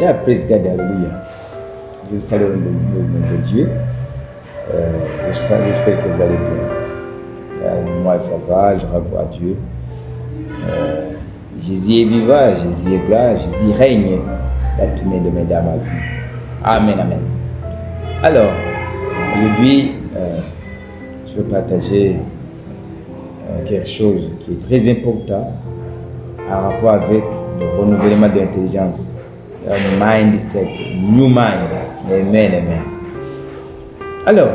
Yeah, praise God, alléluia. Je vous salue au nom de Dieu. J'espère que vous allez bien. Moi, ça va, je revois Dieu. Jésus est vivant, Jésus est gloire, Jésus règne dans ma vie. Amen, amen. Alors, aujourd'hui, je vais partager quelque chose qui est très important en rapport avec le renouvellement de l'intelligence, un mindset, new mind. Amen, amen. Alors,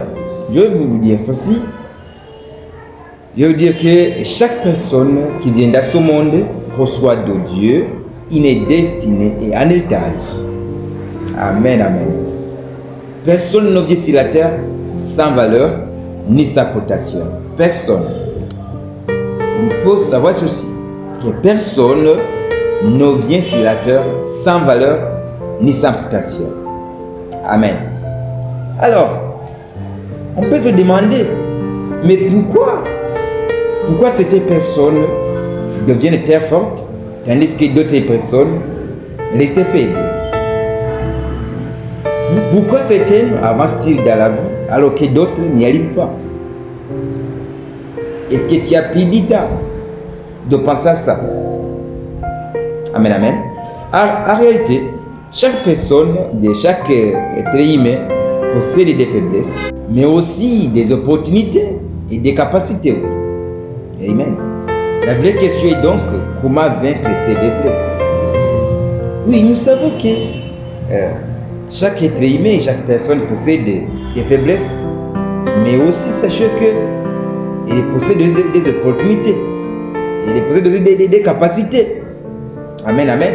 je vais vous dire ceci. Je veux dire que chaque personne qui vient dans ce monde reçoit de Dieu une destinée et un héritage. Amen, amen. Personne ne vient sur la terre sans valeur ni sans potation. Personne. Il faut savoir ceci, que personne ne vient sur la terre sans valeur ni sans potation. Amen. Alors, on peut se demander, mais pourquoi certaines personnes deviennent très fortes, tandis que d'autres personnes restent faibles? Pourquoi certaines avancent-ils dans la vie, alors que d'autres n'y arrivent pas? Est-ce que tu as pris du temps de penser à ça? Amen, amen. En réalité, chaque personne, chaque être humain possède des faiblesses, mais aussi des opportunités et des capacités. Amen. La vraie question est donc comment vaincre ces faiblesses. Oui, nous savons que chaque être humain et chaque personne possède des faiblesses, mais aussi sachez qu'il possède des opportunités, il possède des capacités. Amen, amen.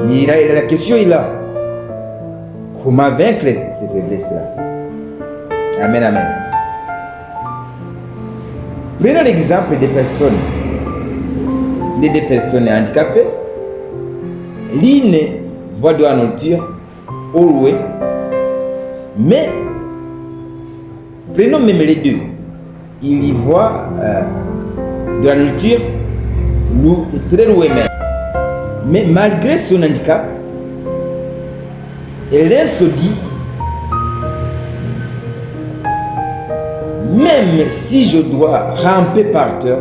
Mais la question est là. Comment vaincre ces faiblesses-là? Amen, amen. Prenons l'exemple des personnes handicapées. L'une voit de la nourriture au loin, mais prenons même les deux. Il y voit de la nourriture très loin même. Mais malgré son handicap, elle se dit, même si je dois ramper par terre,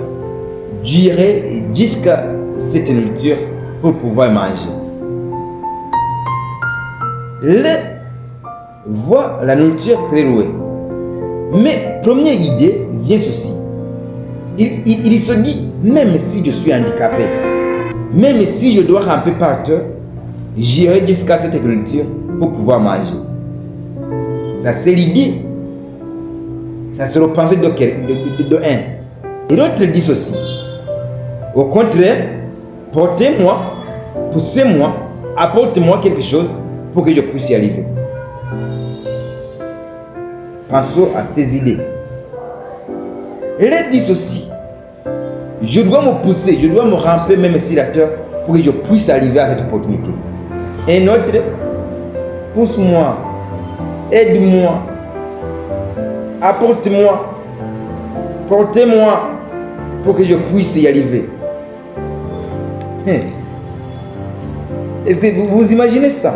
j'irai jusqu'à cette nourriture pour pouvoir manger. Elle voit la nourriture très loin. Mais première idée vient ceci. Il se dit, même si je suis handicapé, même si je dois ramper par terre, j'irai jusqu'à cette nourriture pour pouvoir manger. Ça c'est l'idée. Ça c'est le pensée de un. Et l'autre dit ceci. Au contraire, portez-moi, poussez-moi, apportez-moi quelque chose pour que je puisse y arriver. Pensons à ces idées. Elle dit ceci. Je dois me pousser, je dois me ramper même sur la terre pour que je puisse arriver à cette opportunité. Un autre, pousse-moi, aide-moi, apporte-moi, portez-moi pour que je puisse y arriver. Est-ce que vous imaginez ça?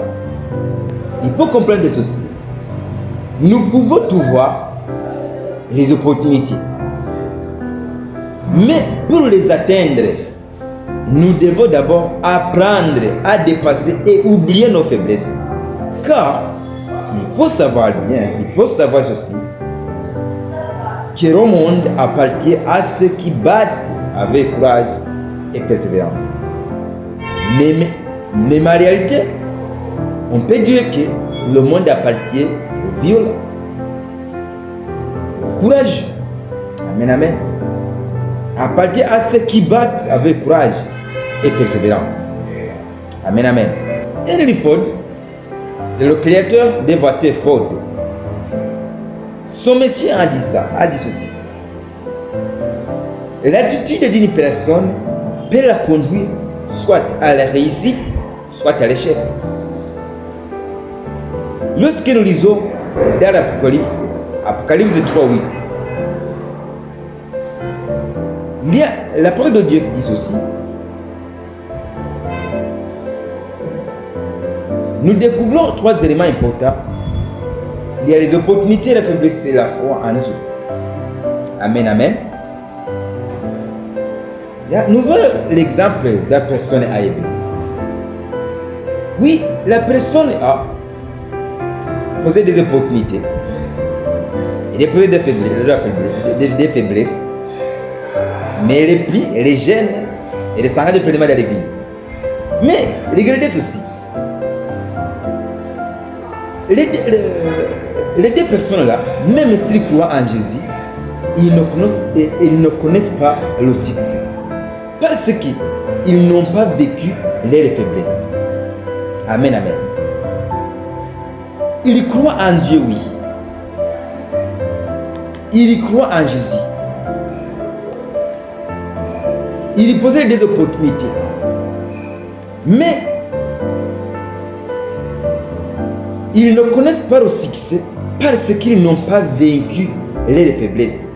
Il faut comprendre ceci. Nous pouvons tout voir, les opportunités. Mais pour les atteindre, nous devons d'abord apprendre à dépasser et oublier nos faiblesses. Car il faut savoir bien, il faut savoir ceci, que le monde appartient à ceux qui battent avec courage et persévérance. Mais en réalité, on peut dire que le monde appartient aux violents, aux courageux. Amen, amen. Appartient à ceux qui battent avec courage et persévérance. Amen, amen. Henry Ford, c'est le créateur des voitures Ford. Son monsieur a dit ça, a dit ceci. L'attitude d'une personne peut la conduire soit à la réussite, soit à l'échec. Lorsque nous lisons dans l'Apocalypse, Apocalypse 3:8, il y a la parole de Dieu qui dit ceci. nous découvrons 3 éléments importants. Il y a les opportunités, la faiblesse et la foi en Dieu. Amen, amen. Nous voyons l'exemple de la personne A et B. Oui, la personne A possède des opportunités. Il est posé des faiblesses. Mais elle est plie, elle est jeune, elle s'engage pleinement dans l'église. Mais regardez ceci. Les 2 personnes-là, même s'ils croient en Jésus, ils ne connaissent pas le succès. Parce qu'ils n'ont pas vécu les faiblesses. Amen, amen. Ils croient en Dieu, oui. Ils croient en Jésus. Ils possèdent des opportunités. Mais ils ne connaissent pas le succès parce qu'ils n'ont pas vaincu les faiblesses.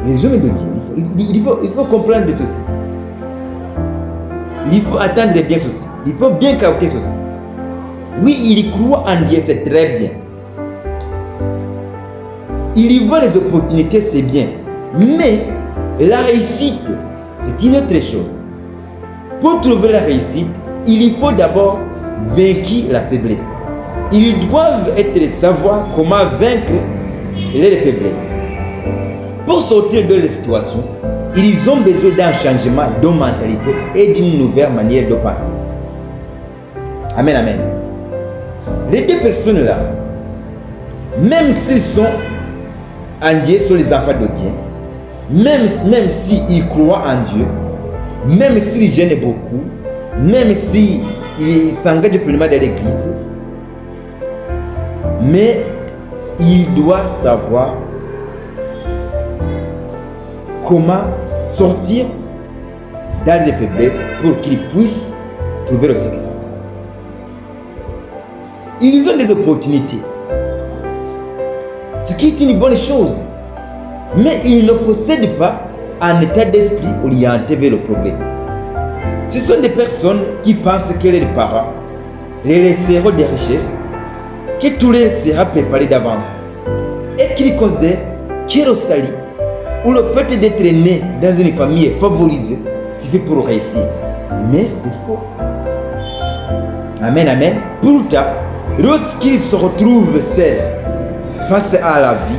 Les hommes de Dieu, il faut comprendre ceci. Il faut attendre bien ceci. Il faut bien capter ceci. Oui, ils croient en Dieu, c'est très bien. Ils y voient les opportunités, c'est bien. Mais la réussite, c'est une autre chose. Pour trouver la réussite, il faut d'abord vaincre la faiblesse. Ils doivent savoir comment vaincre les faiblesses. Pour sortir de la situation, ils ont besoin d'un changement de mentalité et d'une nouvelle manière de penser. Amen, amen. Les 2 personnes-là, même s'ils sont en Dieu, sont les enfants de Dieu, même s'ils croient en Dieu, même s'ils gênent beaucoup, même s'ils s'engagent pleinement dans l'église, mais ils doivent savoir comment sortir dans les faiblesses pour qu'ils puissent trouver le succès. Ils ont des opportunités, ce qui est une bonne chose, mais ils ne possèdent pas un état d'esprit orienté vers le problème. Ce sont des personnes qui pensent que les parents les laisseront des richesses, que tout leur sera préparé d'avance, et qu'ils considèrent que le salut ou le fait d'être né dans une famille favorisée suffit pour réussir. Mais c'est faux. Amen, amen. Pourtant, lorsqu'ils se retrouvent seuls face à la vie,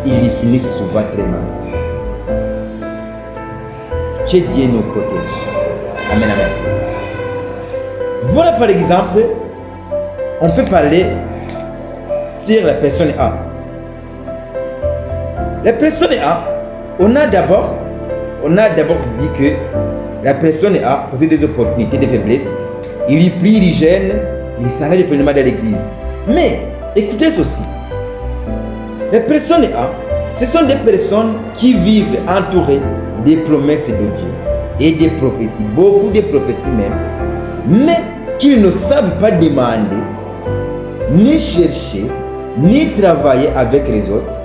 ils y finissent souvent très mal. Que Dieu nous protège. Amen, amen. Voilà par exemple, on peut parler sur la personne A. La personne A, on a d'abord vu que la personne A possède des opportunités, des faiblesses. Il y prie, il gêne, il s'engage pleinement dans l'église. Mais écoutez ceci. Les personnes A, ce sont des personnes qui vivent entourées des promesses de Dieu et des prophéties, beaucoup de prophéties même, mais qu'ils ne savent pas demander, ni chercher, ni travailler avec les autres.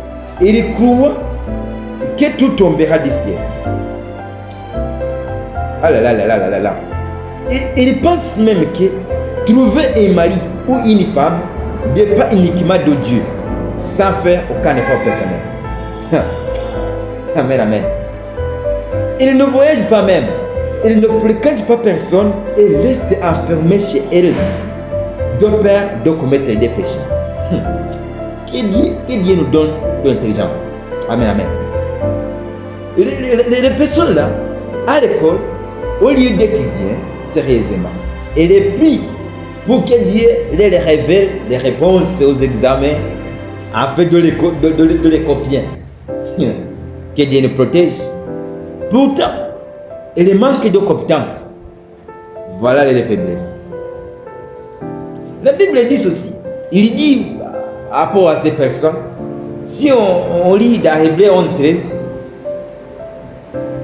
Ils croient que tout tombera du ciel. Ah là là là là là là. Et ils pensent même que trouver un mari ou une femme dépend uniquement de Dieu, sans faire aucun effort personnel. Amen, amen. Ils ne voyagent pas même, ils ne fréquentent pas personne et restent enfermés chez elles, de peur de commettre des péchés. Que Dieu nous donne de l'intelligence. Amen, amen. Les personnes là, à l'école, au lieu d'étudier sérieusement, et les prient pour que Dieu les révèle les réponses aux examens afin de les copier. Que Dieu nous protège. Pourtant, il manque de compétences. Voilà les faiblesses. La Bible dit ceci. Il dit à rapport à ces personnes, si on lit dans Hébreux 11:13,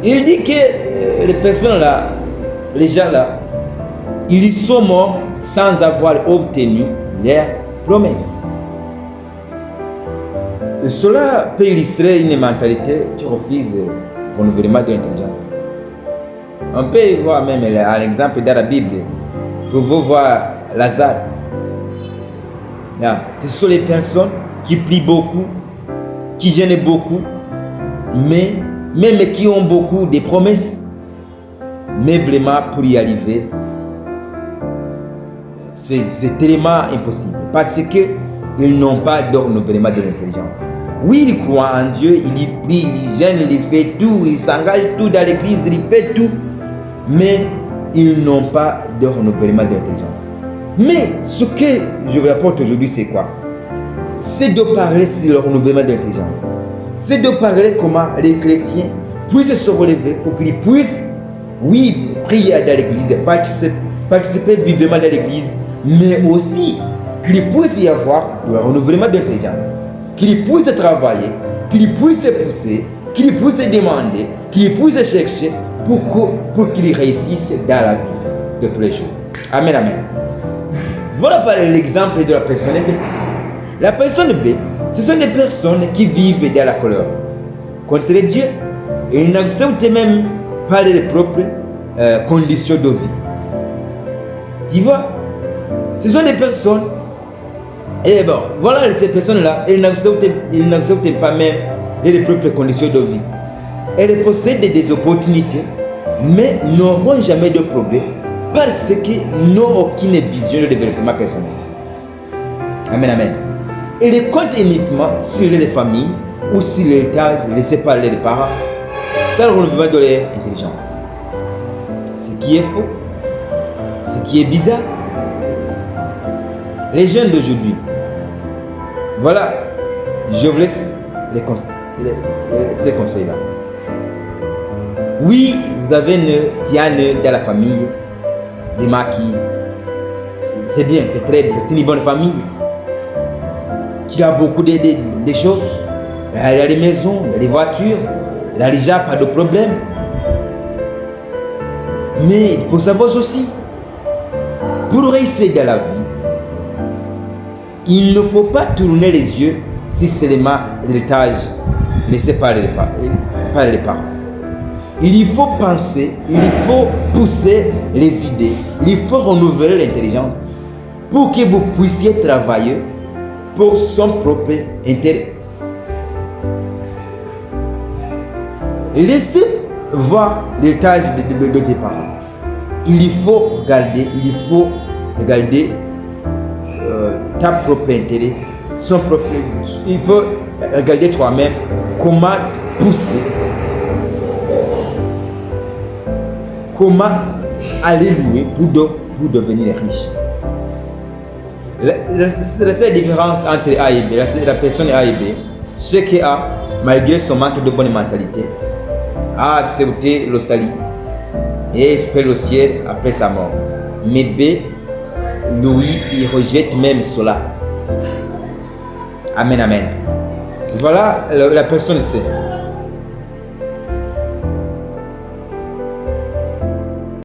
il dit que les personnes là, les gens là, ils sont morts sans avoir obtenu leurs promesses. Et cela peut illustrer une mentalité qui refuse le renouvellement de l'intelligence. On peut voir même à l'exemple dans la Bible, Pour vous voir Lazare. Ce sont les personnes qui plient beaucoup, qui gênent beaucoup, mais même qui ont beaucoup de promesses. Mais vraiment, pour y arriver, c'est tellement impossible. Parce qu'ils n'ont pas de renouvellement de l'intelligence. Oui, ils croient en Dieu, ils y prient, ils gênent, ils font tout, ils s'engagent tout dans l'église, ils font tout. Mais ils n'ont pas de renouvellement d'intelligence. Mais ce que je vous apporte aujourd'hui, c'est quoi? C'est de parler sur le renouvellement d'intelligence. C'est de parler comment les chrétiens puissent se relever pour qu'ils puissent, oui, prier dans l'église, participer vivement dans l'église, mais aussi qu'il puisse y avoir le renouvellement d'intelligence, qu'il puisse travailler, qu'il puisse pousser, qu'il puisse demander, qu'il puisse chercher pour qu'ils réussissent dans la vie de tous les jours. Amen, amen. Voilà par l'exemple de la personne B. La personne B, ce sont des personnes qui vivent dans la colère contre Dieu et ils n'acceptent même pas les propres conditions de vie. Tu vois, ce sont des personnes, et bon, voilà ces personnes-là, ils n'acceptent pas même les propres conditions de vie. Elles possèdent des opportunités, mais n'auront jamais de problème parce qu'ils n'ont aucune vision de développement personnel. Amen, amen. Ils comptent uniquement sur les familles ou sur l'héritage laissé par les parents, sans renouvellement de leur intelligence. Ce qui est faux, ce qui est bizarre. Les jeunes d'aujourd'hui, voilà, je vous laisse ces conseils-là. Oui, vous avez une Diane dans la famille, des maquis. C'est bien, c'est très bien, c'est une bonne famille. Qui a beaucoup de choses. Il y a des maisons, il y a des voitures, il n'y a déjà pas de problème. Mais il faut savoir aussi, pour réussir dans la vie, il ne faut pas tourner les yeux si seulement l'héritage laissé par les parents. Il faut penser, il faut pousser les idées, il faut renouveler l'intelligence pour que vous puissiez travailler pour son propre intérêt. Laissez voir l'héritage de tes parents. Il faut regarder ta propre intérêt, son propre. Il faut regarder toi-même comment pousser, comment aller louer pour devenir riche. La seule différence entre A et B, la personne A et B, c'est que A, malgré son manque de bonne mentalité, a accepté le salut et espère le ciel après sa mort. Mais B, lui, il rejette même cela. Amen, amen. Voilà la personne C.